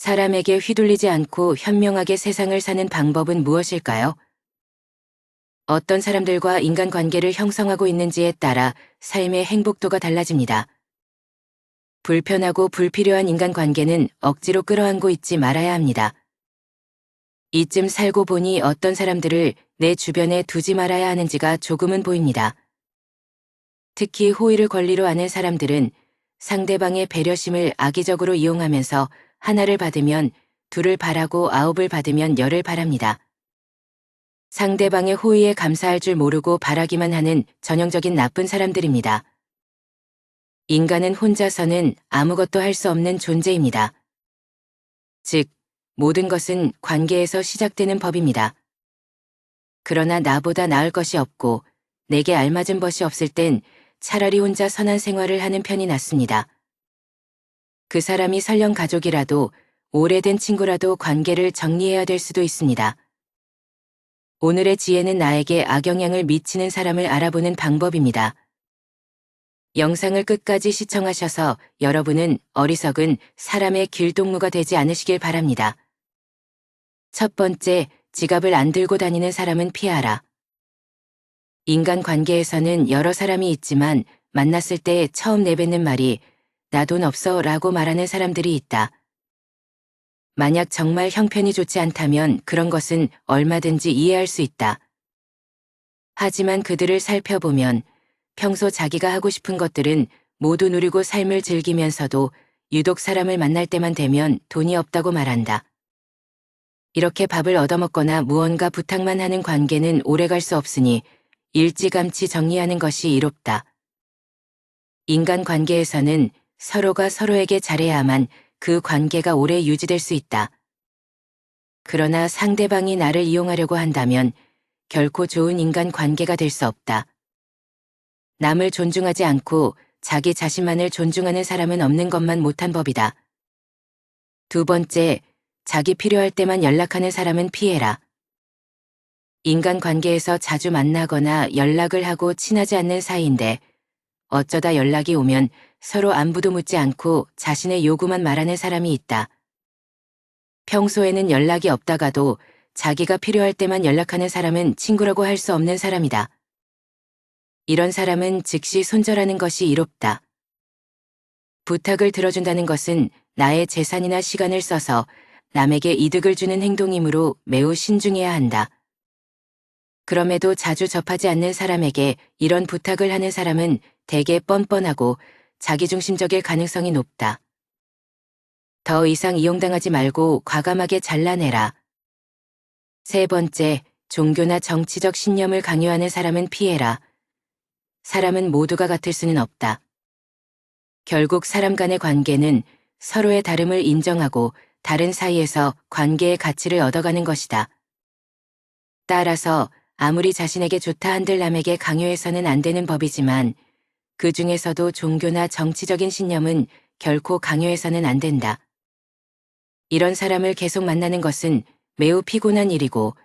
사람에게 휘둘리지 않고 현명하게 세상을 사는 방법은 무엇일까요? 어떤 사람들과 인간관계를 형성하고 있는지에 따라 삶의 행복도가 달라집니다. 불편하고 불필요한 인간관계는 억지로 끌어안고 있지 말아야 합니다. 이쯤 살고 보니 어떤 사람들을 내 주변에 두지 말아야 하는지가 조금은 보입니다. 특히 호의를 권리로 아는 사람들은 상대방의 배려심을 악의적으로 이용하면서 하나를 받으면 둘을 바라고 아홉을 받으면 열을 바랍니다. 상대방의 호의에 감사할 줄 모르고 바라기만 하는 전형적인 나쁜 사람들입니다. 인간은 혼자서는 아무것도 할 수 없는 존재입니다. 즉, 모든 것은 관계에서 시작되는 법입니다. 그러나 나보다 나을 것이 없고 내게 알맞은 것이 없을 땐 차라리 혼자 선한 생활을 하는 편이 낫습니다. 그 사람이 설령 가족이라도 오래된 친구라도 관계를 정리해야 될 수도 있습니다. 오늘의 지혜는 나에게 악영향을 미치는 사람을 알아보는 방법입니다. 영상을 끝까지 시청하셔서 여러분은 어리석은 사람의 길동무가 되지 않으시길 바랍니다. 첫 번째, 지갑을 안 들고 다니는 사람은 피하라. 인간관계에서는 여러 사람이 있지만 만났을 때 처음 내뱉는 말이 나 돈 없어 라고 말하는 사람들이 있다. 만약 정말 형편이 좋지 않다면 그런 것은 얼마든지 이해할 수 있다. 하지만 그들을 살펴보면 평소 자기가 하고 싶은 것들은 모두 누리고 삶을 즐기면서도 유독 사람을 만날 때만 되면 돈이 없다고 말한다. 이렇게 밥을 얻어먹거나 무언가 부탁만 하는 관계는 오래갈 수 없으니 일찌감치 정리하는 것이 이롭다. 인간관계에서는 서로가 서로에게 잘해야만 그 관계가 오래 유지될 수 있다. 그러나 상대방이 나를 이용하려고 한다면 결코 좋은 인간관계가 될 수 없다. 남을 존중하지 않고 자기 자신만을 존중하는 사람은 없는 것만 못한 법이다. 두 번째, 자기 필요할 때만 연락하는 사람은 피해라. 인간관계에서 자주 만나거나 연락을 하고 친하지 않는 사이인데 어쩌다 연락이 오면 서로 안부도 묻지 않고 자신의 요구만 말하는 사람이 있다. 평소에는 연락이 없다가도 자기가 필요할 때만 연락하는 사람은 친구라고 할 수 없는 사람이다. 이런 사람은 즉시 손절하는 것이 이롭다. 부탁을 들어준다는 것은 나의 재산이나 시간을 써서 남에게 이득을 주는 행동이므로 매우 신중해야 한다. 그럼에도 자주 접하지 않는 사람에게 이런 부탁을 하는 사람은 대개 뻔뻔하고 자기중심적일 가능성이 높다. 더 이상 이용당하지 말고 과감하게 잘라내라. 세 번째, 종교나 정치적 신념을 강요하는 사람은 피해라. 사람은 모두가 같을 수는 없다. 결국 사람 간의 관계는 서로의 다름을 인정하고 다른 사이에서 관계의 가치를 얻어가는 것이다. 따라서 아무리 자신에게 좋다 한들 남에게 강요해서는 안 되는 법이지만 그 중에서도 종교나 정치적인 신념은 결코 강요해서는 안 된다. 이런 사람을 계속 만나는 것은 매우 피곤한 일이고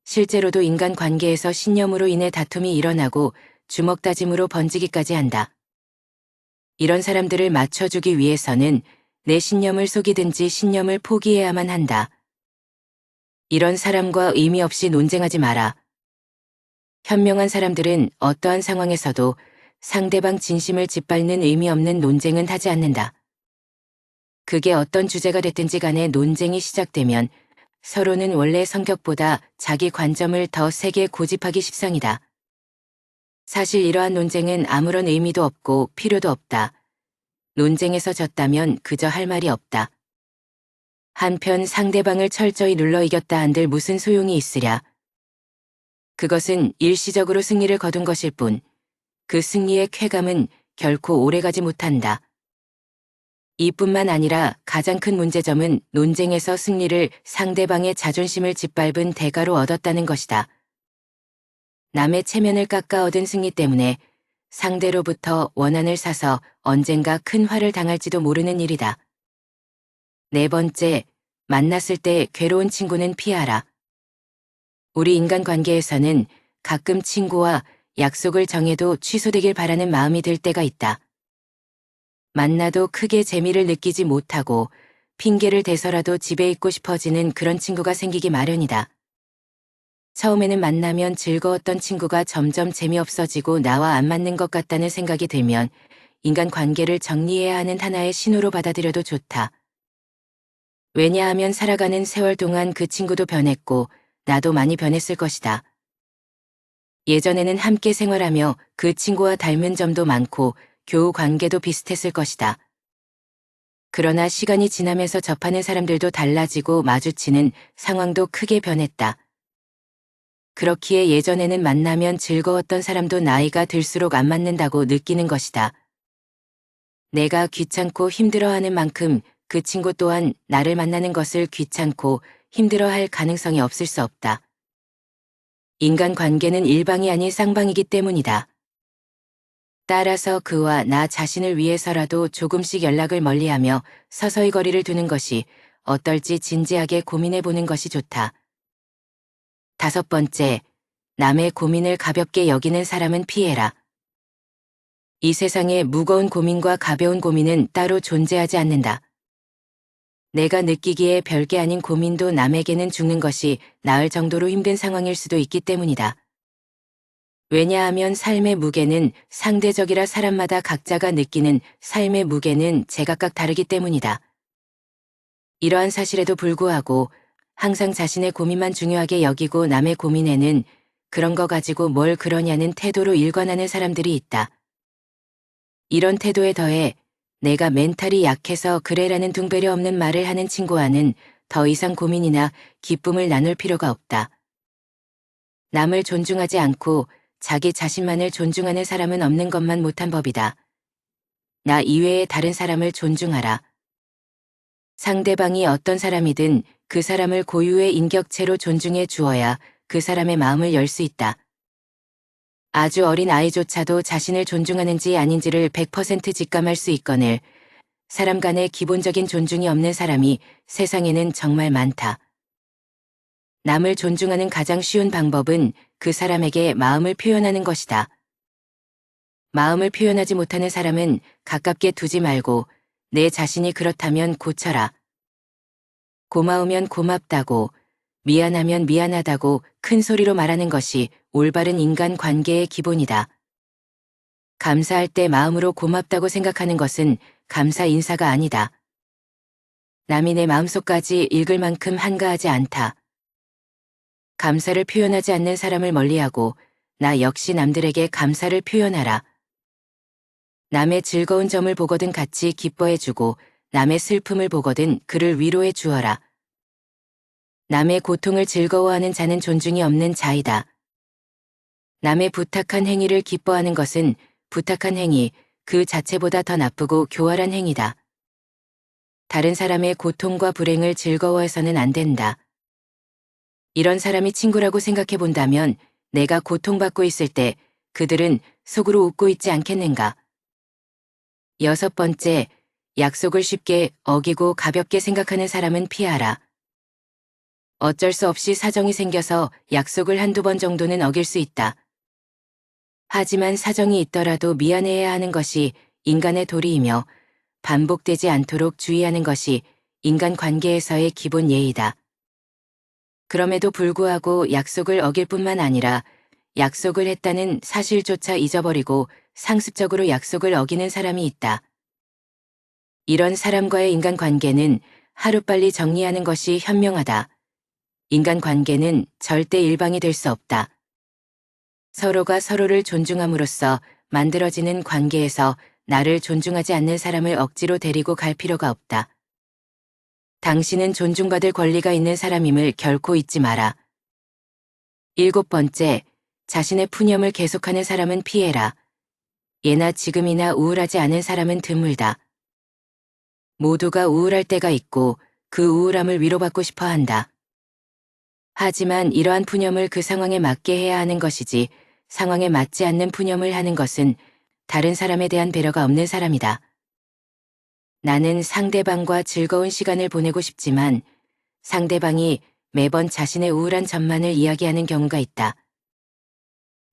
실제로도 인간관계에서 신념으로 인해 다툼이 일어나고 주먹다짐으로 번지기까지 한다. 이런 사람들을 맞춰주기 위해서는 내 신념을 속이든지 신념을 포기해야만 한다. 이런 사람과 의미 없이 논쟁하지 마라. 현명한 사람들은 어떠한 상황에서도 상대방 진심을 짓밟는 의미 없는 논쟁은 하지 않는다. 그게 어떤 주제가 됐든지 간에 논쟁이 시작되면 서로는 원래 성격보다 자기 관점을 더 세게 고집하기 십상이다. 사실 이러한 논쟁은 아무런 의미도 없고 필요도 없다. 논쟁에서 졌다면 그저 할 말이 없다. 한편 상대방을 철저히 눌러 이겼다 한들 무슨 소용이 있으랴. 그것은 일시적으로 승리를 거둔 것일 뿐 그 승리의 쾌감은 결코 오래가지 못한다. 이뿐만 아니라 가장 큰 문제점은 논쟁에서 승리를 상대방의 자존심을 짓밟은 대가로 얻었다는 것이다. 남의 체면을 깎아 얻은 승리 때문에 상대로부터 원한을 사서 언젠가 큰 화를 당할지도 모르는 일이다. 네 번째, 만났을 때 괴로운 친구는 피하라. 우리 인간관계에서는 가끔 친구와 약속을 정해도 취소되길 바라는 마음이 들 때가 있다. 만나도 크게 재미를 느끼지 못하고 핑계를 대서라도 집에 있고 싶어지는 그런 친구가 생기기 마련이다. 처음에는 만나면 즐거웠던 친구가 점점 재미없어지고 나와 안 맞는 것 같다는 생각이 들면 인간 관계를 정리해야 하는 하나의 신호로 받아들여도 좋다. 왜냐하면 살아가는 세월 동안 그 친구도 변했고 나도 많이 변했을 것이다. 예전에는 함께 생활하며 그 친구와 닮은 점도 많고 교우 관계도 비슷했을 것이다. 그러나 시간이 지나면서 접하는 사람들도 달라지고 마주치는 상황도 크게 변했다. 그렇기에 예전에는 만나면 즐거웠던 사람도 나이가 들수록 안 맞는다고 느끼는 것이다. 내가 귀찮고 힘들어하는 만큼 그 친구 또한 나를 만나는 것을 귀찮고 힘들어할 가능성이 없을 수 없다. 인간 관계는 일방이 아닌 쌍방이기 때문이다. 따라서 그와 나 자신을 위해서라도 조금씩 연락을 멀리하며 서서히 거리를 두는 것이 어떨지 진지하게 고민해보는 것이 좋다. 5번째, 남의 고민을 가볍게 여기는 사람은 피해라. 이 세상에 무거운 고민과 가벼운 고민은 따로 존재하지 않는다. 내가 느끼기에 별게 아닌 고민도 남에게는 죽는 것이 나을 정도로 힘든 상황일 수도 있기 때문이다. 왜냐하면 삶의 무게는 상대적이라 사람마다 각자가 느끼는 삶의 무게는 제각각 다르기 때문이다. 이러한 사실에도 불구하고 항상 자신의 고민만 중요하게 여기고 남의 고민에는 그런 거 가지고 뭘 그러냐는 태도로 일관하는 사람들이 있다. 이런 태도에 더해 내가 멘탈이 약해서 그래라는 둥배려 없는 말을 하는 친구와는 더 이상 고민이나 기쁨을 나눌 필요가 없다. 남을 존중하지 않고 자기 자신만을 존중하는 사람은 없는 것만 못한 법이다. 나 이외의 다른 사람을 존중하라. 상대방이 어떤 사람이든 그 사람을 고유의 인격체로 존중해 주어야 그 사람의 마음을 열 수 있다. 아주 어린 아이조차도 자신을 존중하는지 아닌지를 100% 직감할 수 있거늘 사람 간의 기본적인 존중이 없는 사람이 세상에는 정말 많다. 남을 존중하는 가장 쉬운 방법은 그 사람에게 마음을 표현하는 것이다. 마음을 표현하지 못하는 사람은 가깝게 두지 말고 내 자신이 그렇다면 고쳐라. 고마우면 고맙다고, 미안하면 미안하다고 큰 소리로 말하는 것이 올바른 인간 관계의 기본이다. 감사할 때 마음으로 고맙다고 생각하는 것은 감사 인사가 아니다. 남이 내 마음속까지 읽을 만큼 한가하지 않다. 감사를 표현하지 않는 사람을 멀리하고 나 역시 남들에게 감사를 표현하라. 남의 즐거운 점을 보거든 같이 기뻐해주고 남의 슬픔을 보거든 그를 위로해 주어라. 남의 고통을 즐거워하는 자는 존중이 없는 자이다. 남의 부탁한 행위를 기뻐하는 것은 부탁한 행위 그 자체보다 더 나쁘고 교활한 행위다. 다른 사람의 고통과 불행을 즐거워해서는 안 된다. 이런 사람이 친구라고 생각해 본다면 내가 고통받고 있을 때 그들은 속으로 웃고 있지 않겠는가. 6번째, 약속을 쉽게 어기고 가볍게 생각하는 사람은 피하라. 어쩔 수 없이 사정이 생겨서 약속을 한두 번 정도는 어길 수 있다. 하지만 사정이 있더라도 미안해야 하는 것이 인간의 도리이며 반복되지 않도록 주의하는 것이 인간 관계에서의 기본 예의다. 그럼에도 불구하고 약속을 어길 뿐만 아니라 약속을 했다는 사실조차 잊어버리고 상습적으로 약속을 어기는 사람이 있다. 이런 사람과의 인간관계는 하루빨리 정리하는 것이 현명하다. 인간관계는 절대 일방이 될 수 없다. 서로가 서로를 존중함으로써 만들어지는 관계에서 나를 존중하지 않는 사람을 억지로 데리고 갈 필요가 없다. 당신은 존중받을 권리가 있는 사람임을 결코 잊지 마라. 7번째, 자신의 푸념을 계속하는 사람은 피해라. 예나 지금이나 우울하지 않은 사람은 드물다. 모두가 우울할 때가 있고 그 우울함을 위로받고 싶어 한다. 하지만 이러한 푸념을 그 상황에 맞게 해야 하는 것이지 상황에 맞지 않는 푸념을 하는 것은 다른 사람에 대한 배려가 없는 사람이다. 나는 상대방과 즐거운 시간을 보내고 싶지만 상대방이 매번 자신의 우울한 점만을 이야기하는 경우가 있다.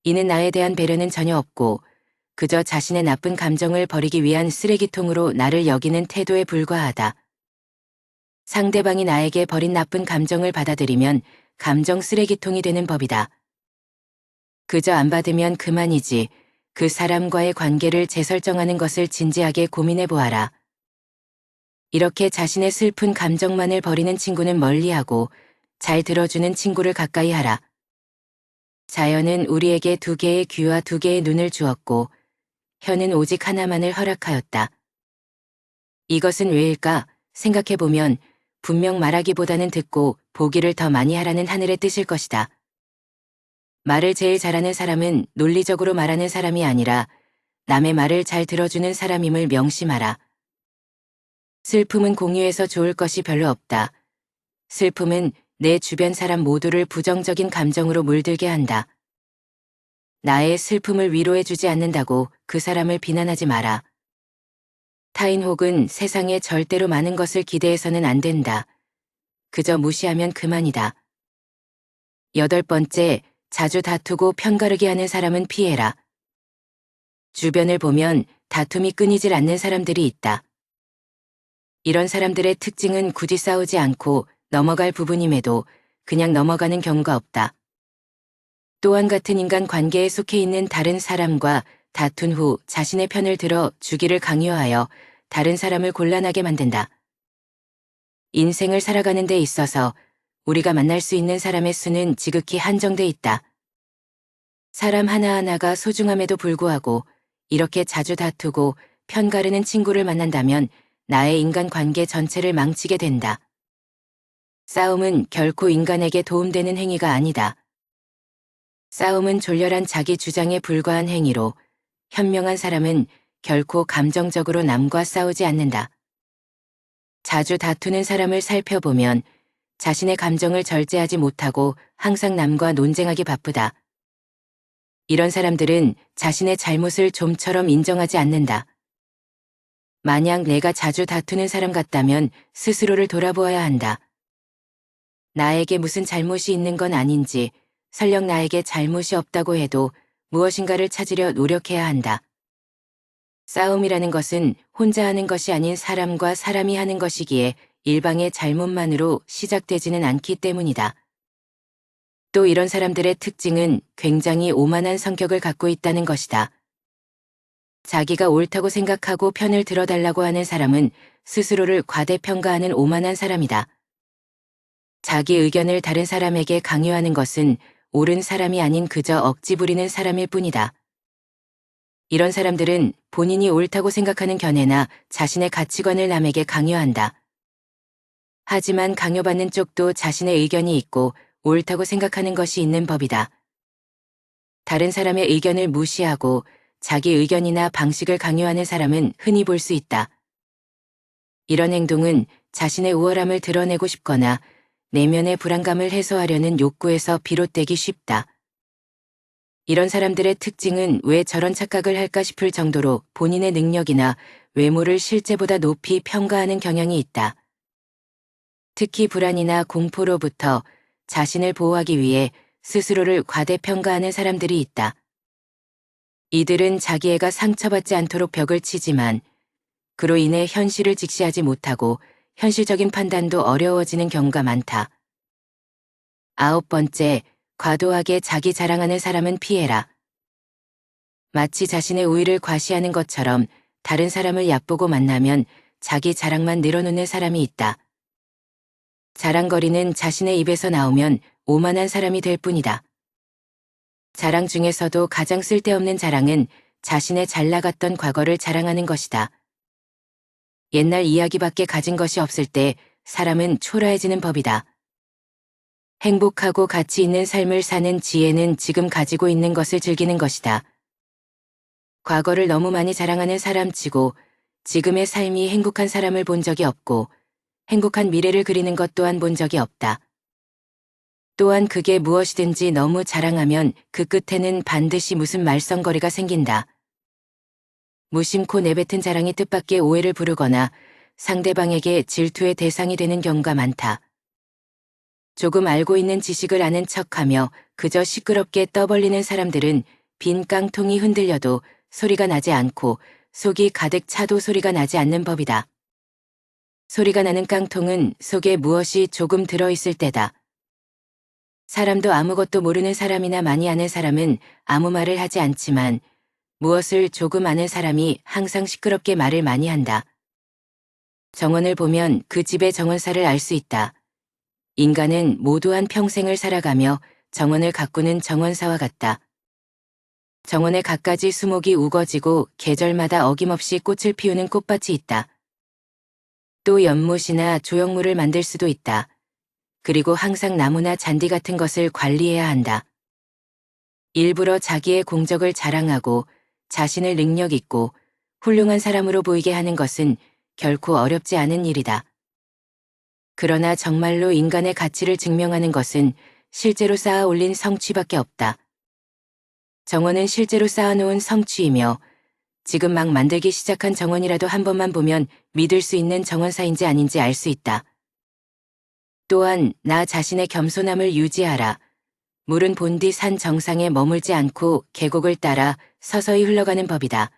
이는 나에 대한 배려는 전혀 없고 그저 자신의 나쁜 감정을 버리기 위한 쓰레기통으로 나를 여기는 태도에 불과하다. 상대방이 나에게 버린 나쁜 감정을 받아들이면 감정 쓰레기통이 되는 법이다. 그저 안 받으면 그만이지 그 사람과의 관계를 재설정하는 것을 진지하게 고민해 보아라. 이렇게 자신의 슬픈 감정만을 버리는 친구는 멀리하고 잘 들어주는 친구를 가까이 하라. 자연은 우리에게 두 개의 귀와 두 개의 눈을 주었고 혀는 오직 하나만을 허락하였다. 이것은 왜일까 생각해보면 분명 말하기보다는 듣고 보기를 더 많이 하라는 하늘의 뜻일 것이다. 말을 제일 잘하는 사람은 논리적으로 말하는 사람이 아니라 남의 말을 잘 들어주는 사람임을 명심하라. 슬픔은 공유해서 좋을 것이 별로 없다. 슬픔은 내 주변 사람 모두를 부정적인 감정으로 물들게 한다. 나의 슬픔을 위로해주지 않는다고 그 사람을 비난하지 마라. 타인 혹은 세상에 절대로 많은 것을 기대해서는 안 된다. 그저 무시하면 그만이다. 8번째, 자주 다투고 편가르기 하는 사람은 피해라. 주변을 보면 다툼이 끊이질 않는 사람들이 있다. 이런 사람들의 특징은 굳이 싸우지 않고 넘어갈 부분임에도 그냥 넘어가는 경우가 없다. 또한 같은 인간 관계에 속해 있는 다른 사람과 다툰 후 자신의 편을 들어 주기를 강요하여 다른 사람을 곤란하게 만든다. 인생을 살아가는 데 있어서 우리가 만날 수 있는 사람의 수는 지극히 한정돼 있다. 사람 하나하나가 소중함에도 불구하고 이렇게 자주 다투고 편가르는 친구를 만난다면 나의 인간관계 전체를 망치게 된다. 싸움은 결코 인간에게 도움되는 행위가 아니다. 싸움은 졸렬한 자기 주장에 불과한 행위로 현명한 사람은 결코 감정적으로 남과 싸우지 않는다. 자주 다투는 사람을 살펴보면 자신의 감정을 절제하지 못하고 항상 남과 논쟁하기 바쁘다. 이런 사람들은 자신의 잘못을 좀처럼 인정하지 않는다. 만약 내가 자주 다투는 사람 같다면 스스로를 돌아보아야 한다. 나에게 무슨 잘못이 있는 건 아닌지, 설령 나에게 잘못이 없다고 해도 무엇인가를 찾으려 노력해야 한다. 싸움이라는 것은 혼자 하는 것이 아닌 사람과 사람이 하는 것이기에 일방의 잘못만으로 시작되지는 않기 때문이다. 또 이런 사람들의 특징은 굉장히 오만한 성격을 갖고 있다는 것이다. 자기가 옳다고 생각하고 편을 들어달라고 하는 사람은 스스로를 과대평가하는 오만한 사람이다. 자기 의견을 다른 사람에게 강요하는 것은 옳은 사람이 아닌 그저 억지 부리는 사람일 뿐이다. 이런 사람들은 본인이 옳다고 생각하는 견해나 자신의 가치관을 남에게 강요한다. 하지만 강요받는 쪽도 자신의 의견이 있고 옳다고 생각하는 것이 있는 법이다. 다른 사람의 의견을 무시하고 자기 의견이나 방식을 강요하는 사람은 흔히 볼 수 있다. 이런 행동은 자신의 우월함을 드러내고 싶거나 내면의 불안감을 해소하려는 욕구에서 비롯되기 쉽다. 이런 사람들의 특징은 왜 저런 착각을 할까 싶을 정도로 본인의 능력이나 외모를 실제보다 높이 평가하는 경향이 있다. 특히 불안이나 공포로부터 자신을 보호하기 위해 스스로를 과대평가하는 사람들이 있다. 이들은 자기애가 상처받지 않도록 벽을 치지만 그로 인해 현실을 직시하지 못하고 현실적인 판단도 어려워지는 경우가 많다. 9번째, 과도하게 자기 자랑하는 사람은 피해라. 마치 자신의 우위를 과시하는 것처럼 다른 사람을 얕보고 만나면 자기 자랑만 늘어놓는 사람이 있다. 자랑거리는 자신의 입에서 나오면 오만한 사람이 될 뿐이다. 자랑 중에서도 가장 쓸데없는 자랑은 자신의 잘 나갔던 과거를 자랑하는 것이다. 옛날 이야기밖에 가진 것이 없을 때 사람은 초라해지는 법이다. 행복하고 가치 있는 삶을 사는 지혜는 지금 가지고 있는 것을 즐기는 것이다. 과거를 너무 많이 자랑하는 사람치고 지금의 삶이 행복한 사람을 본 적이 없고 행복한 미래를 그리는 것 또한 본 적이 없다. 또한 그게 무엇이든지 너무 자랑하면 그 끝에는 반드시 무슨 말썽거리가 생긴다. 무심코 내뱉은 자랑이 뜻밖의 오해를 부르거나 상대방에게 질투의 대상이 되는 경우가 많다. 조금 알고 있는 지식을 아는 척하며 그저 시끄럽게 떠벌리는 사람들은 빈 깡통이 흔들려도 소리가 나지 않고 속이 가득 차도 소리가 나지 않는 법이다. 소리가 나는 깡통은 속에 무엇이 조금 들어있을 때다. 사람도 아무것도 모르는 사람이나 많이 아는 사람은 아무 말을 하지 않지만 무엇을 조금 아는 사람이 항상 시끄럽게 말을 많이 한다. 정원을 보면 그 집의 정원사를 알 수 있다. 인간은 모두 한 평생을 살아가며 정원을 가꾸는 정원사와 같다. 정원에 갖가지 수목이 우거지고 계절마다 어김없이 꽃을 피우는 꽃밭이 있다. 또 연못이나 조형물을 만들 수도 있다. 그리고 항상 나무나 잔디 같은 것을 관리해야 한다. 일부러 자기의 공적을 자랑하고 자신을 능력 있고 훌륭한 사람으로 보이게 하는 것은 결코 어렵지 않은 일이다. 그러나 정말로 인간의 가치를 증명하는 것은 실제로 쌓아 올린 성취밖에 없다. 정원은 실제로 쌓아놓은 성취이며 지금 막 만들기 시작한 정원이라도 한 번만 보면 믿을 수 있는 정원사인지 아닌지 알 수 있다. 또한 나 자신의 겸손함을 유지하라. 물은 본디 산 정상에 머물지 않고 계곡을 따라 서서히 흘러가는 법이다.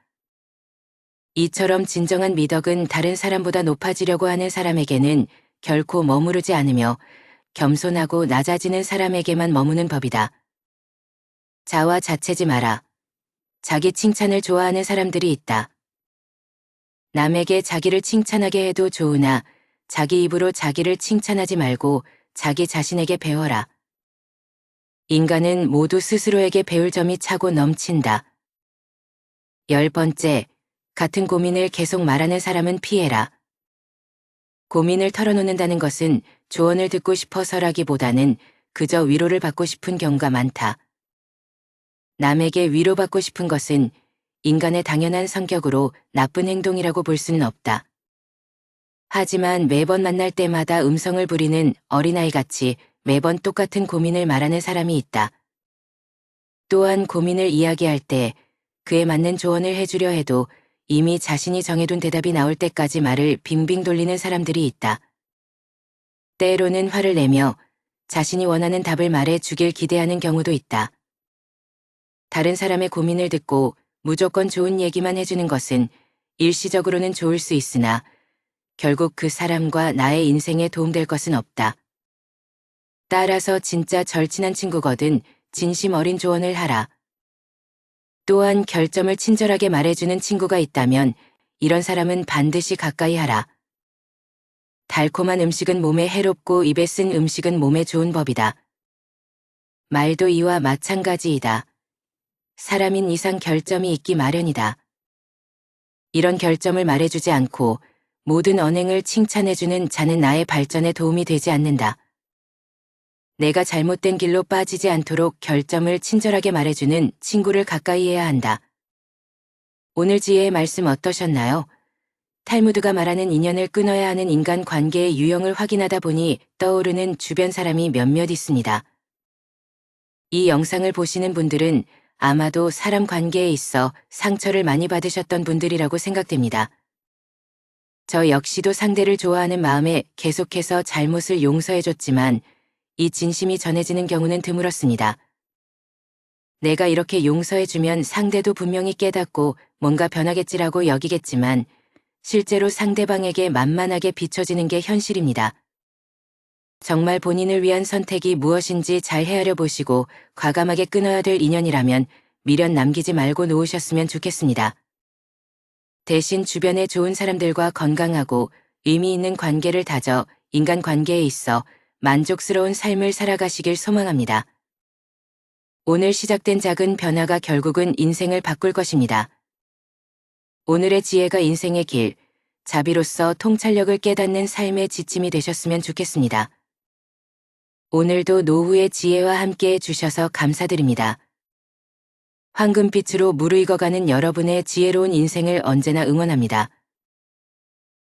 이처럼 진정한 미덕은 다른 사람보다 높아지려고 하는 사람에게는 결코 머무르지 않으며 겸손하고 낮아지는 사람에게만 머무는 법이다. 자와 자체지 마라. 자기 칭찬을 좋아하는 사람들이 있다. 남에게 자기를 칭찬하게 해도 좋으나 자기 입으로 자기를 칭찬하지 말고 자기 자신에게 배워라. 인간은 모두 스스로에게 배울 점이 차고 넘친다. 10번째, 같은 고민을 계속 말하는 사람은 피해라. 고민을 털어놓는다는 것은 조언을 듣고 싶어서라기보다는 그저 위로를 받고 싶은 경우가 많다. 남에게 위로받고 싶은 것은 인간의 당연한 성격으로 나쁜 행동이라고 볼 수는 없다. 하지만 매번 만날 때마다 음성을 부리는 어린아이같이 매번 똑같은 고민을 말하는 사람이 있다. 또한 고민을 이야기할 때 그에 맞는 조언을 해주려 해도 이미 자신이 정해둔 대답이 나올 때까지 말을 빙빙 돌리는 사람들이 있다. 때로는 화를 내며 자신이 원하는 답을 말해 주길 기대하는 경우도 있다. 다른 사람의 고민을 듣고 무조건 좋은 얘기만 해주는 것은 일시적으로는 좋을 수 있으나 결국 그 사람과 나의 인생에 도움될 것은 없다. 따라서 진짜 절친한 친구거든 진심 어린 조언을 하라. 또한 결점을 친절하게 말해주는 친구가 있다면 이런 사람은 반드시 가까이 하라. 달콤한 음식은 몸에 해롭고 입에 쓴 음식은 몸에 좋은 법이다. 말도 이와 마찬가지이다. 사람인 이상 결점이 있기 마련이다. 이런 결점을 말해주지 않고 모든 언행을 칭찬해주는 자는 나의 발전에 도움이 되지 않는다. 내가 잘못된 길로 빠지지 않도록 결점을 친절하게 말해주는 친구를 가까이 해야 한다. 오늘 지혜의 말씀 어떠셨나요? 탈무드가 말하는 인연을 끊어야 하는 인간 관계의 유형을 확인하다 보니 떠오르는 주변 사람이 몇몇 있습니다. 이 영상을 보시는 분들은 아마도 사람 관계에 있어 상처를 많이 받으셨던 분들이라고 생각됩니다. 저 역시도 상대를 좋아하는 마음에 계속해서 잘못을 용서해줬지만 이 진심이 전해지는 경우는 드물었습니다. 내가 이렇게 용서해주면 상대도 분명히 깨닫고 뭔가 변하겠지라고 여기겠지만 실제로 상대방에게 만만하게 비춰지는 게 현실입니다. 정말 본인을 위한 선택이 무엇인지 잘 헤아려 보시고 과감하게 끊어야 될 인연이라면 미련 남기지 말고 놓으셨으면 좋겠습니다. 대신 주변의 좋은 사람들과 건강하고 의미 있는 관계를 다져 인간관계에 있어 만족스러운 삶을 살아가시길 소망합니다. 오늘 시작된 작은 변화가 결국은 인생을 바꿀 것입니다. 오늘의 지혜가 인생의 길, 자비로서 통찰력을 깨닫는 삶의 지침이 되셨으면 좋겠습니다. 오늘도 노후의 지혜와 함께 해주셔서 감사드립니다. 황금빛으로 무르익어가는 여러분의 지혜로운 인생을 언제나 응원합니다.